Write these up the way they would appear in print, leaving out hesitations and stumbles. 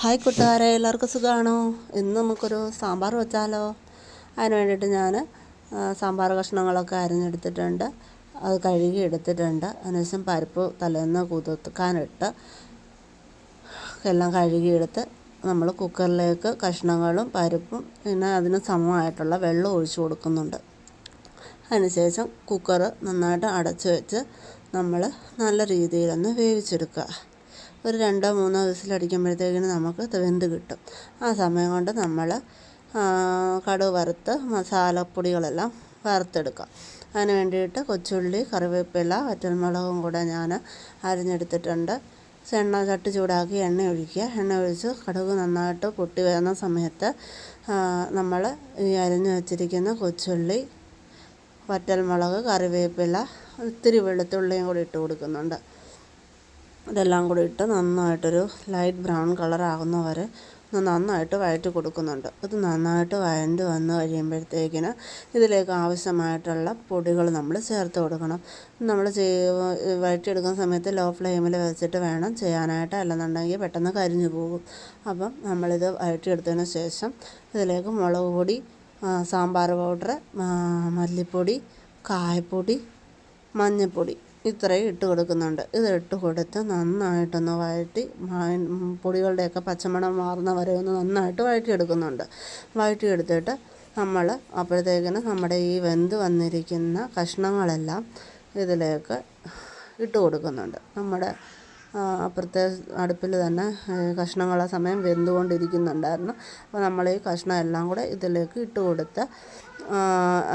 Hi കൂട്ടുകാരെ, എല്ലാവർക്കും സുഖമാണോ? ഇന്ന് നമുക്കൊരു സാമ്പാർ വെച്ചാലോ? അതിന് വേണ്ടിയിട്ട് ഞാൻ സാമ്പാർ കഷ്ണങ്ങളൊക്കെ അരിഞ്ഞെടുത്തിട്ടുണ്ട്, അത് കഴുകി എടുത്തിട്ടുണ്ട്. അതിനുശേഷം പരിപ്പ് തലേന്ന് കുതിർക്കാനിട്ട് എല്ലാം കഴുകിയെടുത്ത് നമ്മൾ കുക്കറിലേക്ക് കഷ്ണങ്ങളും പരിപ്പും പിന്നെ അതിന് സമമായിട്ടുള്ള വെള്ളം ഒഴിച്ചു കൊടുക്കുന്നുണ്ട്. അതിനുശേഷം കുക്കർ നന്നായിട്ട് അടച്ചു വെച്ച് നമ്മൾ നല്ല രീതിയിലൊന്ന് വേവിച്ചെടുക്കുക. ഒരു 2-3 വിസിലടിക്കുമ്പോഴത്തേക്കിന് നമുക്ക് വെന്ത് കിട്ടും. ആ സമയം കൊണ്ട് നമ്മൾ കടുക് വറുത്ത് മസാലപ്പൊടികളെല്ലാം വറുത്തെടുക്കാം. അതിന് വേണ്ടിയിട്ട് കൊച്ചുള്ളി, കറിവേപ്പില, വറ്റൽമുളകും കൂടെ ഞാൻ അരിഞ്ഞെടുത്തിട്ടുണ്ട്. ചട്ടി ചൂടാക്കി എണ്ണ ഒഴിക്കുക. എണ്ണ ഒഴിച്ച് കടുക് നന്നായിട്ട് പൊട്ടി വരുന്ന സമയത്ത് നമ്മൾ ഈ അരിഞ്ഞു വച്ചിരിക്കുന്ന കൊച്ചുള്ളി, വറ്റൽമുളക്, കറിവേപ്പില, ഇത്തിരി വെളുത്തുള്ളിയും കൂടി ഇട്ട് കൊടുക്കുന്നുണ്ട്. ഇതെല്ലാം കൂടി ഇട്ട് നന്നായിട്ടൊരു ലൈറ്റ് ബ്രൗൺ കളറാകുന്ന വരെ നന്നായിട്ട് വഴറ്റി കൊടുക്കുന്നുണ്ട്. ഇത് നന്നായിട്ട് വഴണ്ട് വന്ന് കഴിയുമ്പോഴത്തേക്കിന് ഇതിലേക്ക് ആവശ്യമായിട്ടുള്ള പൊടികൾ നമ്മൾ ചേർത്ത് കൊടുക്കണം. നമ്മൾ വഴറ്റിയെടുക്കുന്ന സമയത്ത് ലോ ഫ്ലെയിമിൽ വെച്ചിട്ട് വേണം ചെയ്യാനായിട്ട്, അല്ലെന്നുണ്ടെങ്കിൽ പെട്ടെന്ന് കരിഞ്ഞു പോകും. അപ്പം നമ്മളിത് വഴറ്റിയെടുത്തതിന് ശേഷം ഇതിലേക്ക് മുളക് പൊടി, സാമ്പാർ പൗഡർ, മല്ലിപ്പൊടി, കായപ്പൊടി, മഞ്ഞൾപ്പൊടി ഇത്രയും ഇട്ട് കൊടുക്കുന്നുണ്ട്. ഇത് ഇട്ട് കൊടുത്ത് നന്നായിട്ടൊന്ന് വഴറ്റി പൊടികളുടെയൊക്കെ പച്ചമണം മാറുന്ന വരെ ഒന്ന് നന്നായിട്ട് വഴറ്റിയെടുക്കുന്നുണ്ട്. വഴറ്റിയെടുത്തിട്ട് നമ്മൾ അപ്പോഴത്തേക്കിന് നമ്മുടെ ഈ വെന്ത് വന്നിരിക്കുന്ന കഷ്ണങ്ങളെല്ലാം ഇതിലേക്ക് ഇട്ട് കൊടുക്കുന്നുണ്ട്. നമ്മുടെ അപ്പുറത്തെ അടുപ്പിൽ തന്നെ കഷ്ണങ്ങളെ സമയം വെന്തുകൊണ്ടിരിക്കുന്നുണ്ടായിരുന്നു. അപ്പോൾ നമ്മൾ ഈ കഷ്ണം എല്ലാം കൂടെ ഇതിലേക്ക് ഇട്ട് കൊടുത്ത്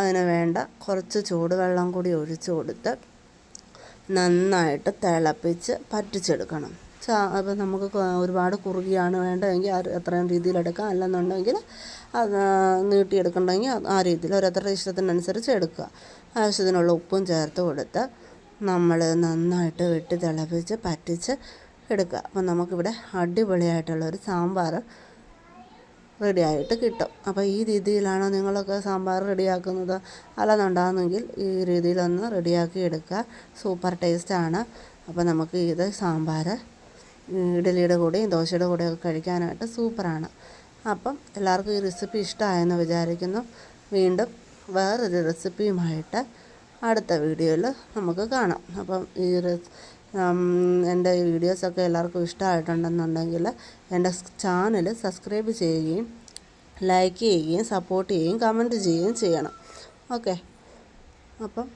അതിന് വേണ്ട കുറച്ച് ചൂടുവെള്ളം കൂടി ഒഴിച്ച് കൊടുത്ത് നന്നായിട്ട് തിളപ്പിച്ച് പറ്റിച്ചെടുക്കണം. അപ്പോൾ നമുക്ക് ഒരുപാട് കുറുകിയാണ് വേണ്ടതെങ്കിൽ അത്രയും രീതിയിലെടുക്കാം, അല്ലെന്നുണ്ടെങ്കിൽ അത് നീട്ടിയെടുക്കണമെങ്കിൽ ആ രീതിയിൽ ഓരോരുത്തരുടെ ഇഷ്ടത്തിനനുസരിച്ച് എടുക്കുക. ആവശ്യത്തിനുള്ള ഉപ്പും ചേർത്ത് കൊടുത്ത് നമ്മൾ നന്നായിട്ട് വെട്ടി തിളപ്പിച്ച് പറ്റിച്ച് എടുക്കുക. അപ്പോൾ നമുക്കിവിടെ അടിപൊളിയായിട്ടുള്ളൊരു സാമ്പാർ റെഡിയായിട്ട് കിട്ടും. അപ്പോൾ ഈ രീതിയിലാണോ നിങ്ങളൊക്കെ സാമ്പാർ റെഡിയാക്കുന്നത്? അല്ലെന്നുണ്ടാകുന്നെങ്കിൽ ഈ രീതിയിലൊന്ന് റെഡിയാക്കി എടുക്കുക. സൂപ്പർ ടേസ്റ്റാണ്. അപ്പോൾ നമുക്ക് ഇത് സാമ്പാർ ഇഡ്ഡലിയുടെ കൂടെയും ദോശയുടെ കൂടെയൊക്കെ കഴിക്കാനായിട്ട് സൂപ്പറാണ്. അപ്പം എല്ലാവർക്കും ഈ റെസിപ്പി ഇഷ്ടമായെന്ന് വിചാരിക്കുന്നു. വീണ്ടും വേറൊരു റെസിപ്പിയുമായിട്ട് അടുത്ത വീഡിയോയിൽ നമുക്ക് കാണാം. അപ്പം എൻ്റെ ഈ വീഡിയോസൊക്കെ എല്ലാവർക്കും ഇഷ്ടമായിട്ടുണ്ടെന്നുണ്ടെങ്കിൽ എൻ്റെ ചാനൽ സബ്സ്ക്രൈബ് ചെയ്യുകയും ലൈക്ക് ചെയ്യുകയും സപ്പോർട്ട് ചെയ്യുകയും കമൻറ്റ് ചെയ്യുകയും ചെയ്യണം. ഓക്കെ, അപ്പം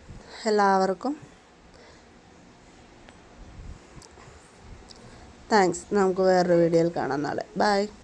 എല്ലാവർക്കും താങ്ക്സ്. നമുക്ക് വേറൊരു വീഡിയോയിൽ കാണാം നാളെ. ബൈ.